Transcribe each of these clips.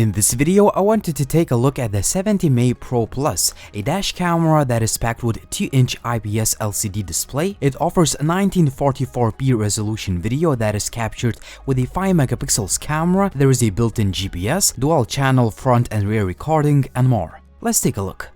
In this video, I wanted to take a look at the 70mai Pro Plus, a dash camera that is packed with 2-inch IPS LCD display. It offers 1944p resolution video that is captured with a 5 megapixels camera. There is a built-in GPS, dual-channel front and rear recording, and more. Let's take a look.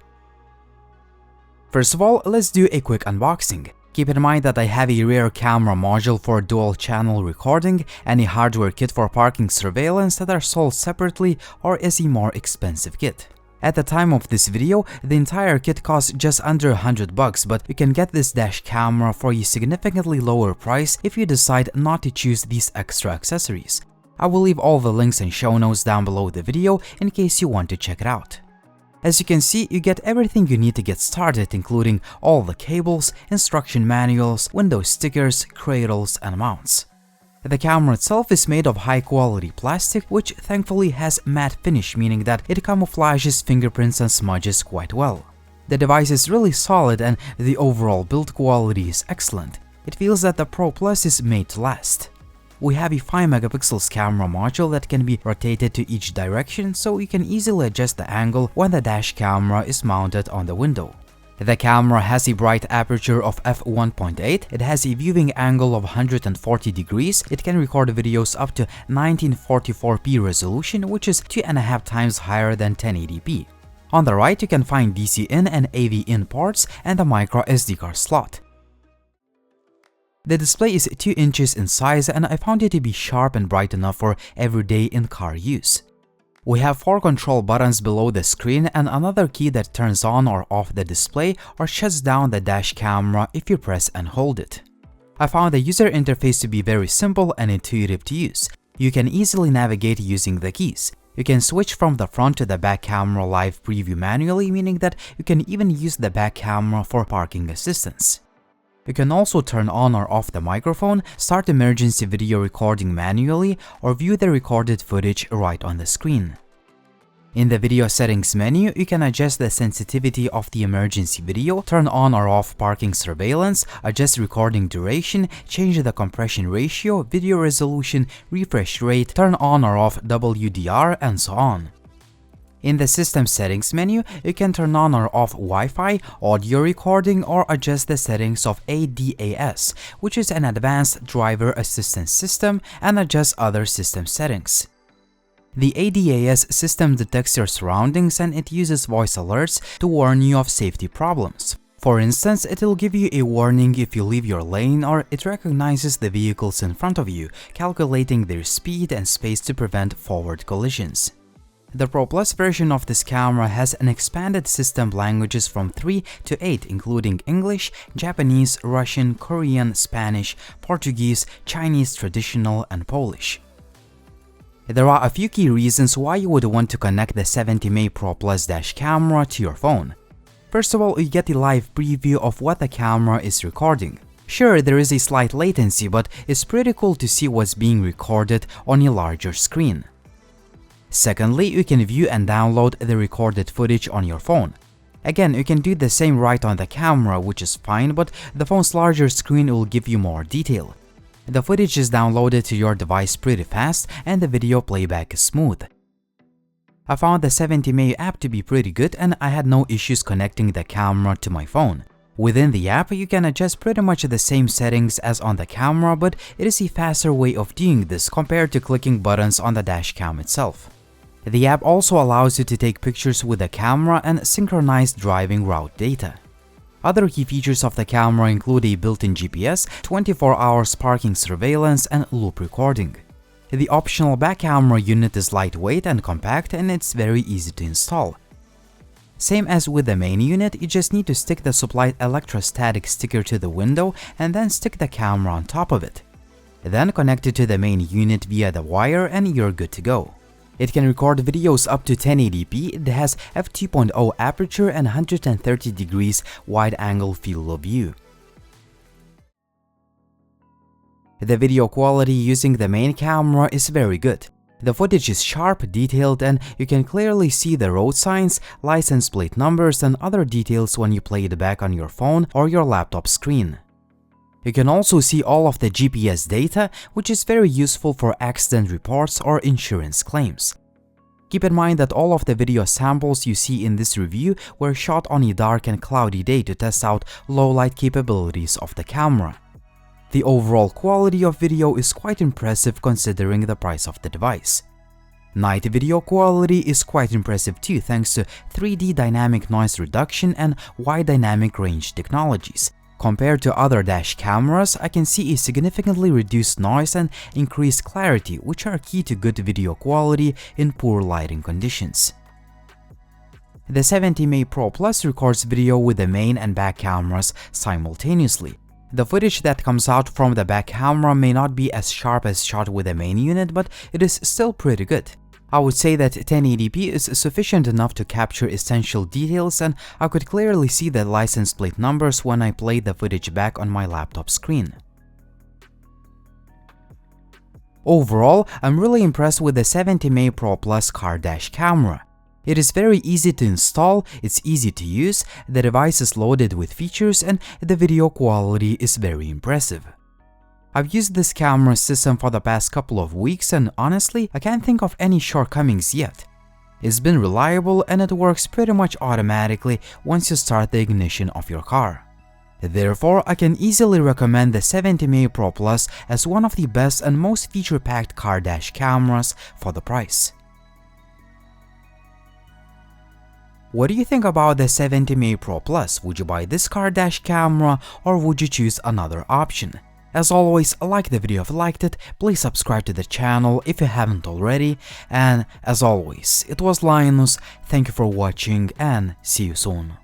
First of all, let's do a quick unboxing. Keep in mind that I have a rear camera module for dual-channel recording and a hardware kit for parking surveillance that are sold separately or as a more expensive kit. At the time of this video, the entire kit costs just under $100, but you can get this dash camera for a significantly lower price if you decide not to choose these extra accessories. I will leave all the links and show notes down below the video in case you want to check it out. As you can see, you get everything you need to get started, including all the cables, instruction manuals, window stickers, cradles, and mounts. The camera itself is made of high-quality plastic, which thankfully has matte finish, meaning that it camouflages fingerprints and smudges quite well. The device is really solid and the overall build quality is excellent. It feels that the Pro Plus is made to last. We have a 5 megapixels camera module that can be rotated to each direction, so you can easily adjust the angle when the dash camera is mounted on the window. The camera has a bright aperture of f1.8, it has a viewing angle of 140 degrees, it can record videos up to 1944p resolution, which is 2.5 times higher than 1080p. On the right, you can find DC in and AV in ports and a micro SD card slot. The display is 2 inches in size and I found it to be sharp and bright enough for everyday in-car use. We have 4 control buttons below the screen and another key that turns on or off the display or shuts down the dash camera if you press and hold it. I found the user interface to be very simple and intuitive to use. You can easily navigate using the keys. You can switch from the front to the back camera live preview manually, meaning that you can even use the back camera for parking assistance. You can also turn on or off the microphone, start emergency video recording manually, or view the recorded footage right on the screen. In the video settings menu, you can adjust the sensitivity of the emergency video, turn on or off parking surveillance, adjust recording duration, change the compression ratio, video resolution, refresh rate, turn on or off WDR, and so on. In the System Settings menu, you can turn on or off Wi-Fi, audio recording, or adjust the settings of ADAS, which is an advanced driver assistance system, and adjust other system settings. The ADAS system detects your surroundings and it uses voice alerts to warn you of safety problems. For instance, it will give you a warning if you leave your lane, or it recognizes the vehicles in front of you, calculating their speed and space to prevent forward collisions. The Pro Plus version of this camera has an expanded system languages from 3 to 8, including English, Japanese, Russian, Korean, Spanish, Portuguese, Chinese traditional, and Polish. There are a few key reasons why you would want to connect the 70mai Pro Plus dash camera to your phone. First of all, you get a live preview of what the camera is recording. Sure, there is a slight latency, but it's pretty cool to see what's being recorded on a larger screen. Secondly, you can view and download the recorded footage on your phone. Again, you can do the same right on the camera, which is fine, but the phone's larger screen will give you more detail. The footage is downloaded to your device pretty fast and the video playback is smooth. I found the 70mai app to be pretty good and I had no issues connecting the camera to my phone. Within the app, you can adjust pretty much the same settings as on the camera, but it is a faster way of doing this compared to clicking buttons on the dash cam itself. The app also allows you to take pictures with the camera and synchronize driving route data. Other key features of the camera include a built-in GPS, 24 hours parking surveillance, and loop recording. The optional back camera unit is lightweight and compact, and it's very easy to install. Same as with the main unit, you just need to stick the supplied electrostatic sticker to the window and then stick the camera on top of it. Then connect it to the main unit via the wire and you're good to go. It can record videos up to 1080p, it has f2.0 aperture and 130 degrees wide-angle field of view. The video quality using the main camera is very good. The footage is sharp, detailed, and you can clearly see the road signs, license plate numbers, and other details when you play it back on your phone or your laptop screen. You can also see all of the GPS data, which is very useful for accident reports or insurance claims. Keep in mind that all of the video samples you see in this review were shot on a dark and cloudy day to test out low light capabilities of the camera. The overall quality of video is quite impressive considering the price of the device. Night video quality is quite impressive too thanks to 3D dynamic noise reduction and wide dynamic range technologies. Compared to other dash cameras, I can see a significantly reduced noise and increased clarity, which are key to good video quality in poor lighting conditions. The 70mai Pro Plus records video with the main and back cameras simultaneously. The footage that comes out from the back camera may not be as sharp as shot with the main unit, but it is still pretty good. I would say that 1080p is sufficient enough to capture essential details, and I could clearly see the license plate numbers when I played the footage back on my laptop screen. Overall, I'm really impressed with the 70mai Pro Plus car dash camera. It is very easy to install, it's easy to use, the device is loaded with features, and the video quality is very impressive. I've used this camera system for the past couple of weeks and honestly, I can't think of any shortcomings yet. It's been reliable and it works pretty much automatically once you start the ignition of your car. Therefore, I can easily recommend the 70mai Pro Plus as one of the best and most feature-packed car dash cameras for the price. What do you think about the 70mai Pro Plus? Would you buy this car dash camera or would you choose another option? As always, like the video if you liked it, please subscribe to the channel if you haven't already, and as always, it was Linus, thank you for watching and see you soon.